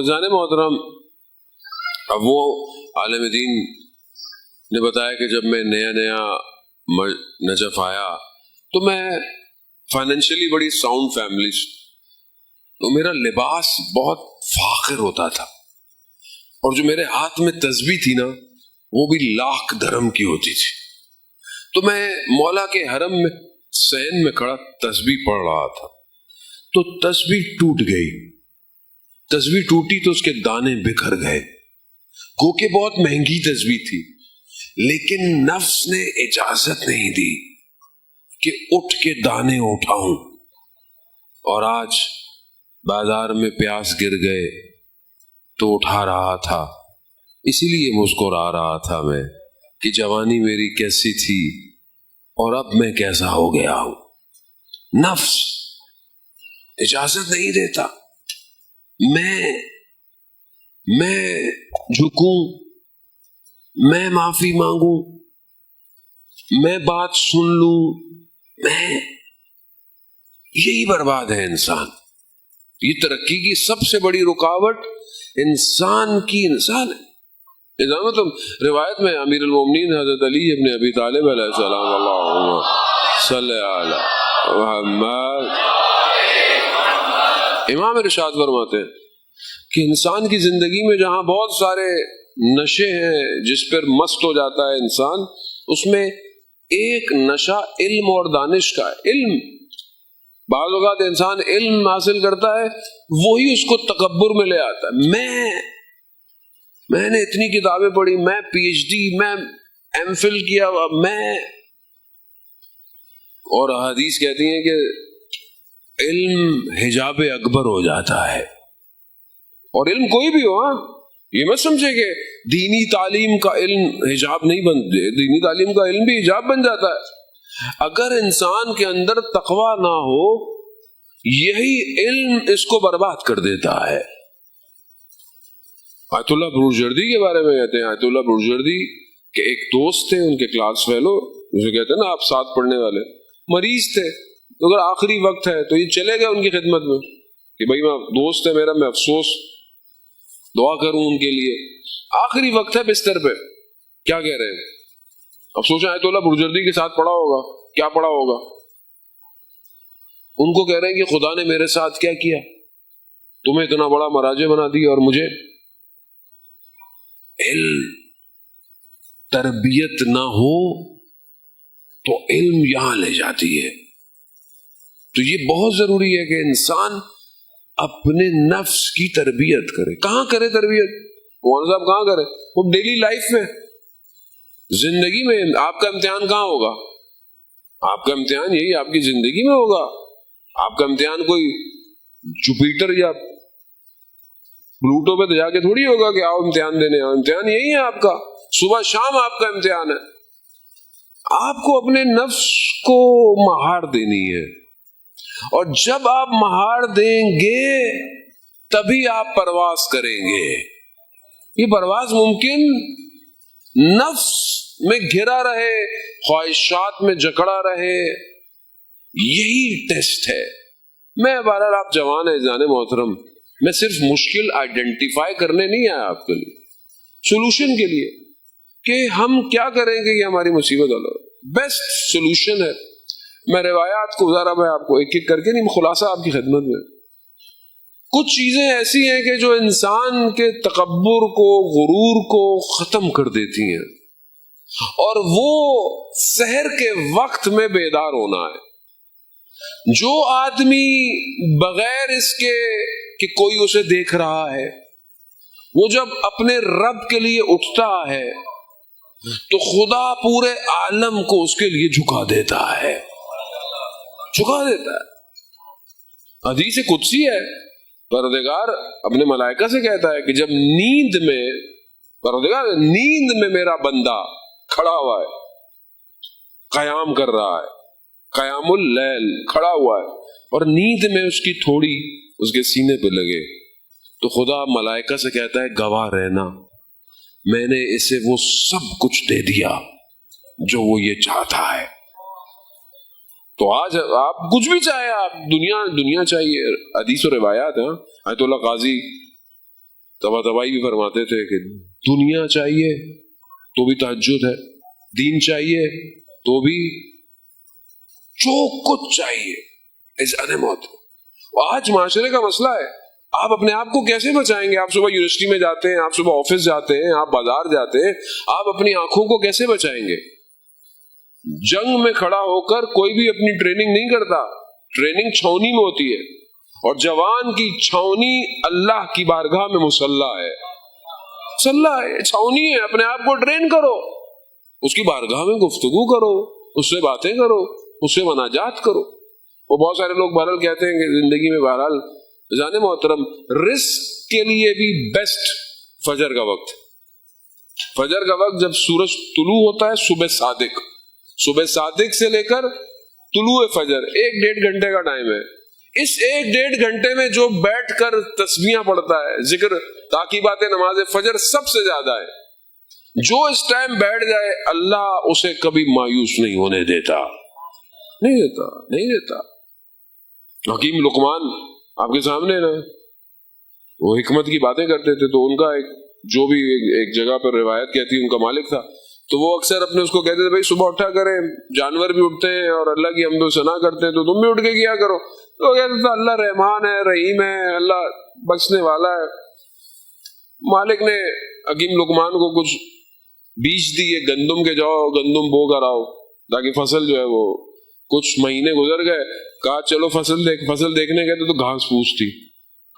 A: جانے محترم، اب وہ عالم دین نے بتایا کہ جب میں نیا نجف آیا تو میں فائنینشلی بڑی ساؤنڈ فیملی، تو میرا لباس بہت فاخر ہوتا تھا، اور جو میرے ہاتھ میں تسبیح تھی نا وہ بھی 1,00,000 درہم کی ہوتی تھی. تو میں مولا کے حرم میں صحن میں کھڑا تسبیح پڑھ رہا تھا. تو تسبیح ٹوٹ گئی. تسبیح ٹوٹی تو اس کے دانے بکھر گئے. گو کہ بہت مہنگی تسبیح تھی، لیکن نفس نے اجازت نہیں دی کہ اٹھ کے دانے اٹھاؤں. اور آج بازار میں پیاس گر گئے تو اٹھا رہا تھا. اسی لیے مسکرا رہا تھا میں کہ جوانی میری کیسی تھی اور اب میں کیسا ہو گیا ہوں. نفس اجازت نہیں دیتا. میں جھکوں، میں معافی مانگوں، میں بات سن لوں، یہی برباد ہے انسان. یہ ترقی کی سب سے بڑی رکاوٹ انسان ہے. مطلب روایت میں امیر المومنین حضرت علی ابن ابی طالب علیہ السلام اللہم صلی علی محمد، امام ارشاد فرماتے ہیں کہ انسان کی زندگی میں جہاں بہت سارے نشے ہیں جس پر مست ہو جاتا ہے انسان، اس میں ایک نشہ علم اور دانش کا ہے. علم، بعض اوقات انسان علم حاصل کرتا ہے وہی اس کو تکبر میں لے آتا ہے. میں نے اتنی کتابیں پڑھی، میں پی ایچ ڈی، میں ایم فل کیا ہوا، اور حدیث کہتی ہیں کہ علم حجاب اکبر ہو جاتا ہے. اور علم کوئی بھی ہو، یہ مت سمجھے کہ دینی تعلیم کا علم حجاب نہیں بنتے. دینی تعلیم کا علم بھی حجاب بن جاتا ہے. اگر انسان کے اندر تقوی نہ ہو، یہی علم اس کو برباد کر دیتا ہے. آیت اللہ بروجردی کے بارے میں کہتے ہیں، آیت اللہ بروجردی کے ایک دوست تھے، ان کے کلاس فیلو جسے کہتے ہیں نا آپ ساتھ پڑھنے والے، مریض تھے. تو اگر آخری وقت ہے تو یہ چلے گئے ان کی خدمت میں کہ بھائی میں دوست ہے میرا، میں افسوس دعا کروں ان کے لیے. آخری وقت ہے بستر پہ، کیا کہہ رہے ہیں؟ اب سوچیں آیت اللہ بروجردی کے ساتھ پڑھا ہوگا، کیا پڑھا ہوگا؟ ان کو کہہ رہے ہیں کہ خدا نے میرے ساتھ کیا کیا، تمہیں اتنا بڑا مراجع بنا دیا اور مجھے. علم، تربیت نہ ہو تو علم یہاں لے جاتی ہے. تو یہ بہت ضروری ہے کہ انسان اپنے نفس کی تربیت کرے. کہاں کرے تربیت؟ مولانا صاحب کہاں کرے؟ وہ ڈیلی لائف میں، زندگی میں. آپ کا امتحان کہاں ہوگا؟ آپ کا امتحان یہی آپ کی زندگی میں ہوگا. آپ کا امتحان کوئی جوپیٹر یا پلوٹو پہ تو جا کے تھوڑی ہوگا کہ آؤ امتحان دینے آؤ. امتحان یہی ہے آپ کا، صبح شام آپ کا امتحان ہے. آپ کو اپنے نفس کو مہار دینی ہے، اور جب آپ مہار دیں گے تبھی آپ پرواز کریں گے. یہ پرواز ممکن نفس میں گھرا رہے، خواہشات میں جکڑا رہے، یہی ٹیسٹ ہے. میں بہرحال آپ جوان ہیں جان محترم، میں صرف مشکل آئیڈینٹیفائی کرنے نہیں آیا آپ کے لیے، سولوشن کے لیے کہ ہم کیا کریں گے. یہ ہماری مصیبت والا بیسٹ سولوشن ہے. میں روایات کو ذرا میں آپ کو ایک ایک کر کے نہیں، خلاصہ آپ کی خدمت میں. کچھ چیزیں ایسی ہیں کہ جو انسان کے تکبر کو، غرور کو ختم کر دیتی ہیں، اور وہ سحر کے وقت میں بیدار ہونا ہے. جو آدمی بغیر اس کے کہ کوئی اسے دیکھ رہا ہے، وہ جب اپنے رب کے لیے اٹھتا ہے تو خدا پورے عالم کو اس کے لیے جھکا دیتا ہے. حدیث قدسی ہے، پروردگار اپنے ملائکہ سے کہتا ہے کہ جب نیند میں، پروردگار نیند میں میرا بندہ کھڑا ہوا ہے، قیام کر رہا ہے، قیام اللیل کھڑا ہوا ہے، اور نیند میں اس کی تھوڑی اس کے سینے پہ لگے، تو خدا ملائکہ سے کہتا ہے گواہ رہنا، میں نے اسے وہ سب کچھ دے دیا جو وہ یہ چاہتا ہے. تو آج آپ کچھ بھی چاہے، آپ دنیا چاہیے. حدیث و روایات ہیں. آیت اللہ قاضی طباطبائی بھی فرماتے تھے کہ دنیا چاہیے تو بھی تہجد ہے، دین چاہیے تو بھی، جو کچھ چاہیے اذان موت. آج معاشرے کا مسئلہ ہے، آپ اپنے آپ کو کیسے بچائیں گے؟ آپ صبح یونیورسٹی میں جاتے ہیں، آپ صبح آفس جاتے ہیں، آپ بازار جاتے ہیں، آپ اپنی آنکھوں کو کیسے بچائیں گے؟ جنگ میں کھڑا ہو کر کوئی بھی اپنی ٹریننگ نہیں کرتا، ٹریننگ چھاونی میں ہوتی ہے. اور جوان کی چھاونی اللہ کی بارگاہ میں مصلی ہے، مصلی ہے، چھاونی ہے، اپنے آپ کو ٹرین کرو، اس کی بارگاہ میں گفتگو کرو، اس سے باتیں کرو، اس سے مناجات کرو۔ وہ بہت سارے لوگ بہرحال کہتے ہیں کہ زندگی میں بہرحال جانے محترم رزق کے لیے بھی بیسٹ فجر کا وقت، فجر کا وقت جب سورج طلوع ہوتا ہے، صبح صادق سے لے کر طلوع فجر 1-1.5 گھنٹے کا ٹائم ہے۔ اس 1-1.5 گھنٹے میں جو بیٹھ کر تسبیحاں پڑھتا ہے، ذکر تعقیبات نماز فجر سب سے زیادہ ہے، جو اس ٹائم بیٹھ جائے اللہ اسے کبھی مایوس نہیں ہونے دیتا، نہیں دیتا۔ حکیم لقمان آپ کے سامنے نا، وہ حکمت کی باتیں کرتے تھے، تو ان کا جو بھی ایک جگہ پر روایت کہتی ان کا مالک تھا، تو وہ اکثر اپنے اس کو کہتے تھے بھائی صبح اٹھا کریں، جانور بھی اٹھتے ہیں اور اللہ کی حمد و ثنا کرتے ہیں، تو تم بھی اٹھ کے کیا کرو۔ تو وہ کہتے تھے اللہ رحمان ہے، رحیم ہے، اللہ بخشنے والا ہے۔ مالک نے حکیم لقمان کو کچھ بیج دیے، گندم کے، جاؤ گندم بو کر آؤ تاکہ فصل جو ہے وہ، کچھ مہینے گزر گئے، کہا چلو فصل دیکھنے گئے تو گھاس پھوس تھی،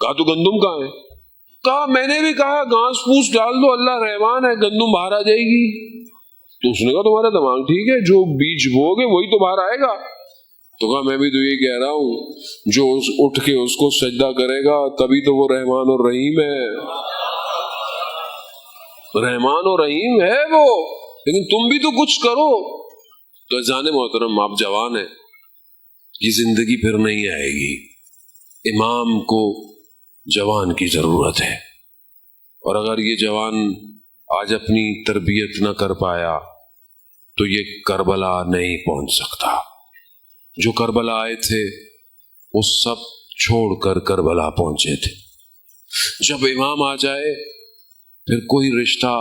A: کہا تو گندم کہاں ہے؟ کہا میں نے بھی کہا گھاس پھوس ڈال دو، اللہ رحمان ہے، گندم باہر آ جائے گی۔ تو اس نے کہا تمہارا دماغ ٹھیک ہے، جو بیج بو گے وہی تو باہر آئے گا۔ تو کہا میں بھی تو یہ کہہ رہا ہوں، جو اٹھ کے اس کو سجدہ کرے گا تبھی تو وہ رحمان اور رحیم ہے، رحمان اور رحیم ہے وہ، لیکن تم بھی تو کچھ کرو۔ تو جان محترم آپ جوان ہیں، یہ زندگی پھر نہیں آئے گی، امام کو جوان کی ضرورت ہے، اور اگر یہ جوان آج اپنی تربیت نہ کر پایا تو یہ کربلا نہیں پہنچ سکتا۔ جو کربلا آئے تھے وہ سب چھوڑ کر کربلا پہنچے تھے۔ جب امام آ جائے پھر کوئی رشتہ،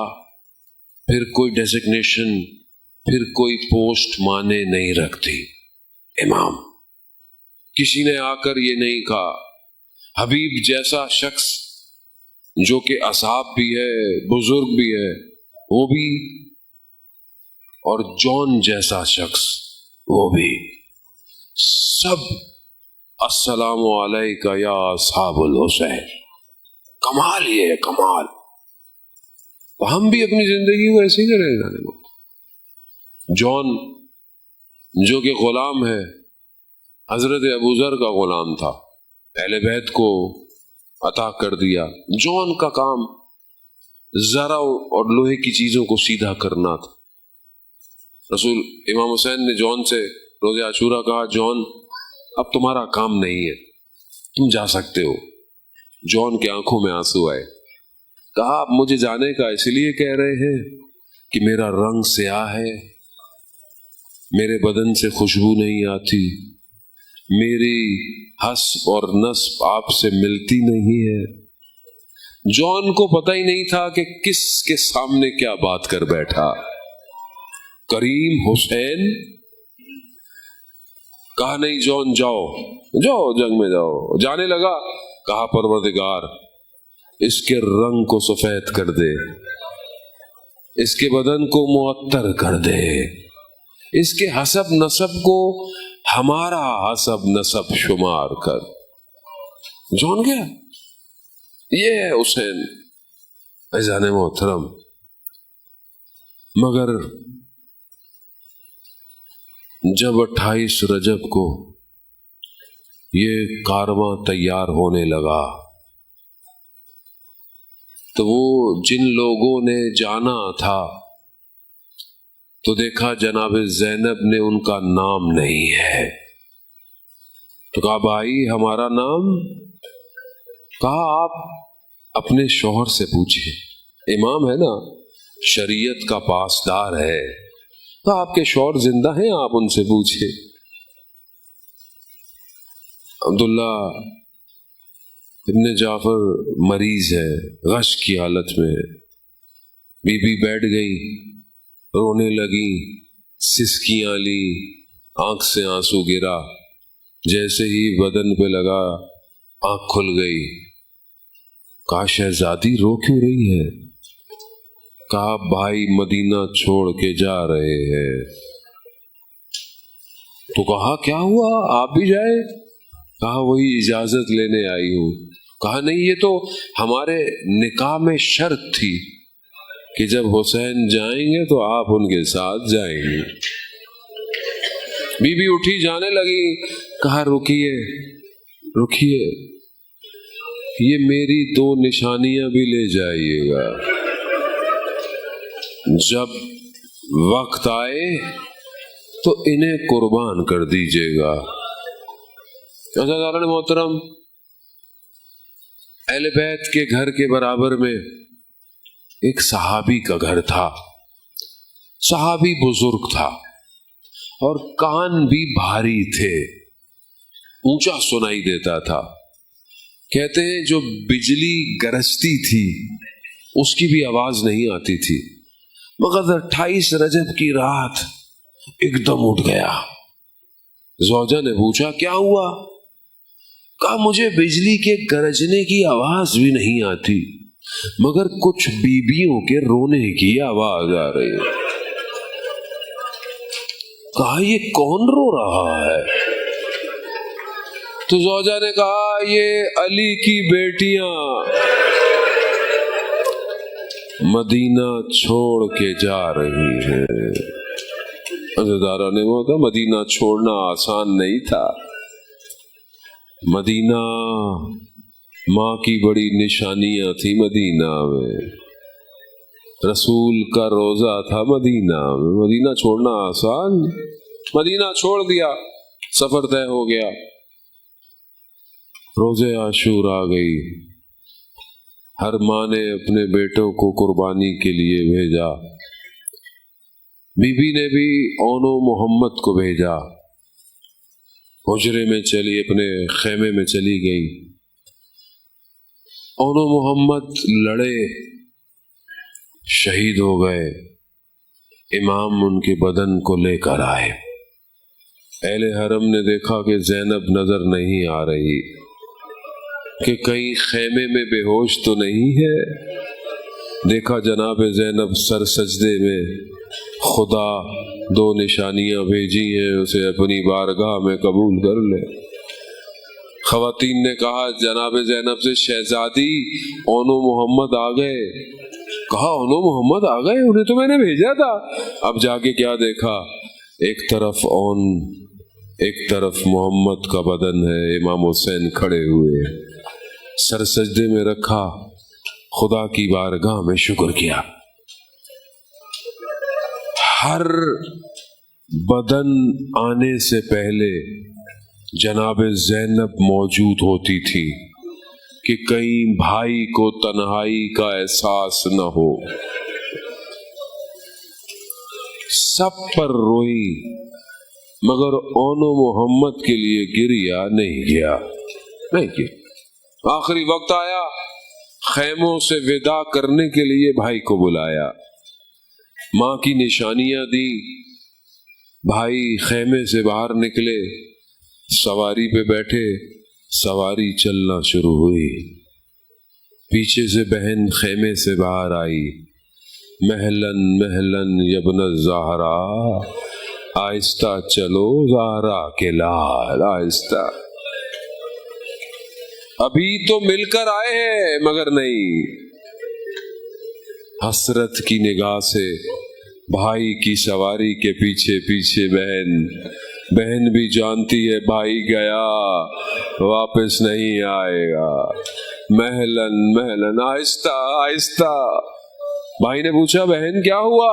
A: پھر کوئی ڈیزگنیشن، پھر کوئی پوسٹ مانے نہیں رکھتی۔ امام کسی نے آ کر یہ نہیں کہا حبیب جیسا شخص جو کہ اصحاب بھی ہے، بزرگ بھی ہے، وہ بھی، اور جون جیسا شخص وہ بھی، سب السلام علیکہ یا اصحاب الحسین۔ کمال، یہ ہے کمال۔ تو ہم بھی اپنی زندگی کو ایسے ہی کریں گے۔ جون جو کہ غلام ہے، حضرت ابوذر کا غلام تھا، اہل بیت کو عطا کر دیا۔ جون کا کام زرع اور لوہے کی چیزوں کو سیدھا کرنا تھا۔ رسول امام حسین نے جون سے روز عاشورہ کہا جون اب تمہارا کام نہیں ہے، تم جا سکتے ہو۔ جون کے آنکھوں میں آنسو آئے، کہا آپ مجھے جانے کا اس لیے کہہ رہے ہیں کہ میرا رنگ سیاہ ہے، میرے بدن سے خوشبو نہیں آتی، میری حسب اور نسب آپ سے ملتی نہیں ہے۔ جون کو پتہ ہی نہیں تھا کہ کس کے سامنے کیا بات کر بیٹھا۔ کریم حسین کہا نہیں جون جاؤ جنگ میں جاؤ۔ جانے لگا، کہا پروردگار اس کے رنگ کو سفید کر دے، اس کے بدن کو معطر کر دے، اس کے حسب نسب کو ہمارا حسب نسب شمار کر۔ جون گیا، یہ ہے حسین۔ عزیزان محترم، مگر جب 28 رجب کو یہ کارواں تیار ہونے لگا تو وہ جن لوگوں نے جانا تھا تو دیکھا جناب زینب نے ان کا نام نہیں ہے، تو کہا بھائی ہمارا نام؟ کہا آپ اپنے شوہر سے پوچھیں، امام ہے نا، شریعت کا پاسدار ہے، تو آپ کے شوہر زندہ ہیں، آپ ان سے پوچھیں۔ عبداللہ ابن جعفر مریض ہے، غش کی حالت میں، بی بی بیٹھ گئی، رونے لگی، سسکیاں لی، آنکھ سے آنسو گرا، جیسے ہی بدن پہ لگا آنکھ کھل گئی۔ کہا شہزادی رو کیوں رہی ہے؟ کہا بھائی مدینہ چھوڑ کے جا رہے ہیں۔ تو کہا کیا ہوا، آپ بھی جائے؟ کہا وہی اجازت لینے آئی ہوں۔ کہا نہیں، یہ تو ہمارے نکاح میں شرط تھی کہ جب حسین جائیں گے تو آپ ان کے ساتھ جائیں گے۔ بی بی اٹھی جانے لگی، کہا رکیے رکیے، یہ میری 2 نشانیاں بھی لے جائیے گا، جب وقت آئے تو انہیں قربان کر دیجیے گا۔ عزیزان محترم، اہل بیت کے گھر کے برابر میں ایک صحابی کا گھر تھا۔ صحابی بزرگ تھا اور کان بھی بھاری تھے، اونچا سنائی دیتا تھا۔ کہتے ہیں جو بجلی گرجتی تھی اس کی بھی آواز نہیں آتی تھی، مگر 28 رجب کی رات ایک دم اٹھ گیا۔ زوجہ نے پوچھا کیا ہوا؟ کہا مجھے بجلی کے گرجنے کی آواز بھی نہیں آتی، مگر کچھ بیویوں کے رونے کی آواز آ رہی ہے۔ کہا یہ کون رو رہا ہے؟ تو زوجہ نے کہا یہ علی کی بیٹیاں مدینہ چھوڑ کے جا رہی ہیں۔ عزیزان وہ تھا، مدینہ چھوڑنا آسان نہیں تھا۔ مدینہ ماں کی بڑی نشانیاں تھی، مدینہ میں رسول کا روزہ تھا، مدینہ میں مدینہ چھوڑنا آسان۔ مدینہ چھوڑ دیا، سفر طے ہو گیا، روزے عاشور آ گئی۔ ہر ماں نے اپنے بیٹوں کو قربانی کے لیے بھیجا، بی بی نے بھی اونو محمد کو بھیجا، حجرے میں چلی، اپنے خیمے میں چلی گئی۔ اونو محمد لڑے، شہید ہو گئے۔ امام ان کے بدن کو لے کر آئے۔ اہل حرم نے دیکھا کہ زینب نظر نہیں آ رہی، کہ کہیں خیمے میں بے ہوش تو نہیں ہے۔ دیکھا جناب زینب سر سجدے میں، خدا 2 نشانیاں بھیجی ہیں، اسے اپنی بارگاہ میں قبول کر لے۔ خواتین نے کہا جناب زینب سے شہزادی اونو محمد آ گئے۔ کہا اونو محمد آ گئے؟ انہیں تو میں نے بھیجا تھا۔ اب جا کے کیا دیکھا، ایک طرف ایک طرف محمد کا بدن ہے، امام حسین کھڑے ہوئے، سر سجدے میں رکھا، خدا کی بارگاہ میں شکر کیا۔ ہر بدن آنے سے پہلے جناب زینب موجود ہوتی تھی کہ کہیں بھائی کو تنہائی کا احساس نہ ہو۔ سب پر روئی، مگر اونو محمد کے لیے گریا نہیں گیا۔ آخری وقت آیا، خیموں سے وداع کرنے کے لیے بھائی کو بلایا، ماں کی نشانیاں دی، بھائی خیمے سے باہر نکلے، سواری پہ بیٹھے، سواری چلنا شروع ہوئی۔ پیچھے سے بہن خیمے سے باہر آئی، مہلن مہلن یبن الزہرا، آہستہ چلو زہرا کے لال، آہستہ۔ ابھی تو مل کر آئے ہیں مگر نہیں۔ حسرت کی نگاہ سے بھائی کی سواری کے پیچھے پیچھے بہن بھی جانتی ہے بھائی گیا، واپس نہیں آئے گا۔ مہلن مہلن، آہستہ آہستہ۔ بھائی نے پوچھا بہن کیا ہوا؟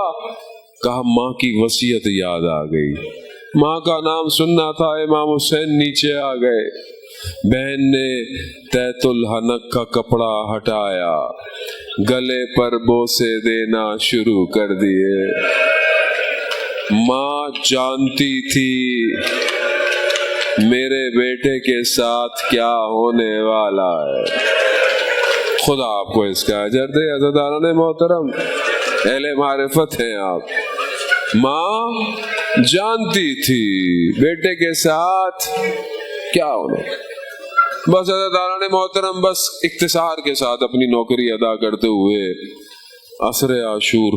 A: کہا ماں کی وصیت یاد آ گئی، ماں کا نام سننا تھا، امام حسین نیچے آ گئے۔ بہن نے تیت الحنک کا کپڑا ہٹایا، گلے پر بوسے دینا شروع کر دیے۔ ماں جانتی تھی میرے بیٹے کے ساتھ کیا ہونے والا ہے۔ خدا آپ کو اس کا اجر دے۔ عزیزان محترم، اہل معرفت ہیں آپ۔ ماں جانتی تھی بیٹے کے ساتھ کیا ہونا۔ بس عزیزان محترم، بس اختصار کے ساتھ اپنی نوکری ادا کرتے ہوئے عصر عاشور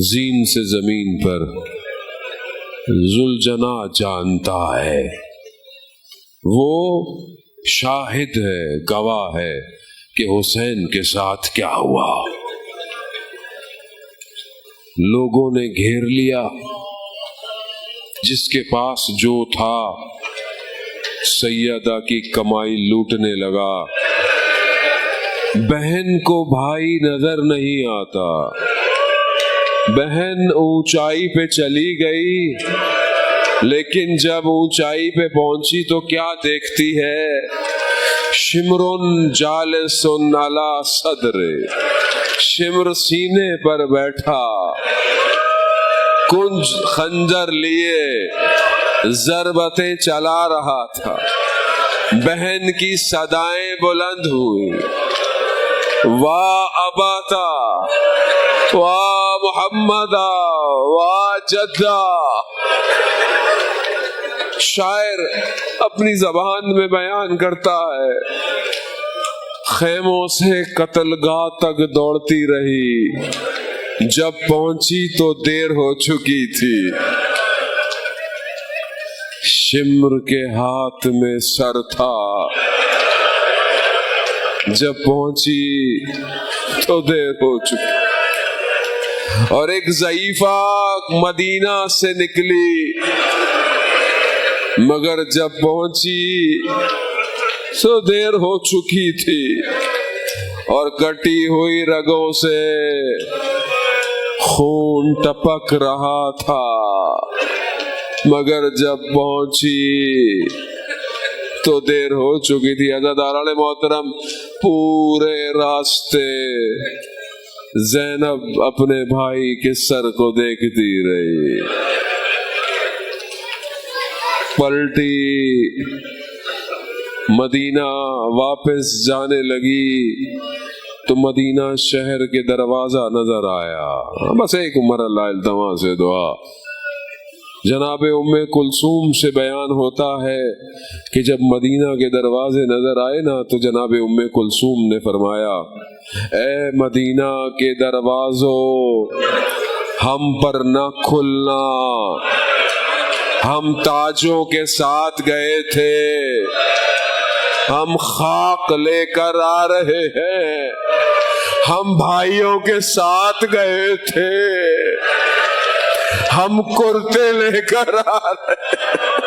A: زین سے زمین پر ذوالجناح جانتا ہے وہ شاہد ہے، گواہ ہے کہ حسین کے ساتھ کیا ہوا۔ لوگوں نے گھیر لیا، جس کے پاس جو تھا سیدہ کی کمائی لوٹنے لگا۔ بہن کو بھائی نظر نہیں آتا، بہن اونچائی پہ چلی گئی، لیکن جب اونچائی پہ پہنچی تو کیا دیکھتی ہے؟ شمرن جالس علی صدر، شمر سینے پر بیٹھا، کنج خنجر لیے ضربتیں چلا رہا تھا۔ بہن کی صدائیں بلند ہوئی، واہ اباتا، واہ محمدا، واہ جدہ۔ شاعر اپنی زبان میں بیان کرتا ہے، خیموں سے قتل گاہ تک دوڑتی رہی، جب پہنچی تو دیر ہو چکی تھی۔ شمر کے ہاتھ میں سر تھا، جب پہنچی تو دیر ہو چکی، اور ایک ضعیفہ مدینہ سے نکلی، مگر جب پہنچی تو دیر ہو چکی تھی، اور کٹی ہوئی رگوں سے خون ٹپک رہا تھا، مگر جب پہنچی تو دیر ہو چکی تھی۔ عزاداران محترم، پورے راستے زینب اپنے بھائی کے سر کو دیکھتی رہی، پلٹی، مدینہ واپس جانے لگی تو مدینہ شہر کے دروازہ نظر آیا۔ بس ایک مرحلہ التوا سے دعا۔ جناب ام کلثوم سے بیان ہوتا ہے کہ جب مدینہ کے دروازے نظر آئے نا تو جناب ام کلثوم نے فرمایا، اے مدینہ کے دروازوں، ہم پر نہ کھلنا، ہم تاجوں کے ساتھ گئے تھے، ہم خاک لے کر آ رہے ہیں، ہم بھائیوں کے ساتھ گئے تھے، ہم کرتے لے کر آ رہے ہیں۔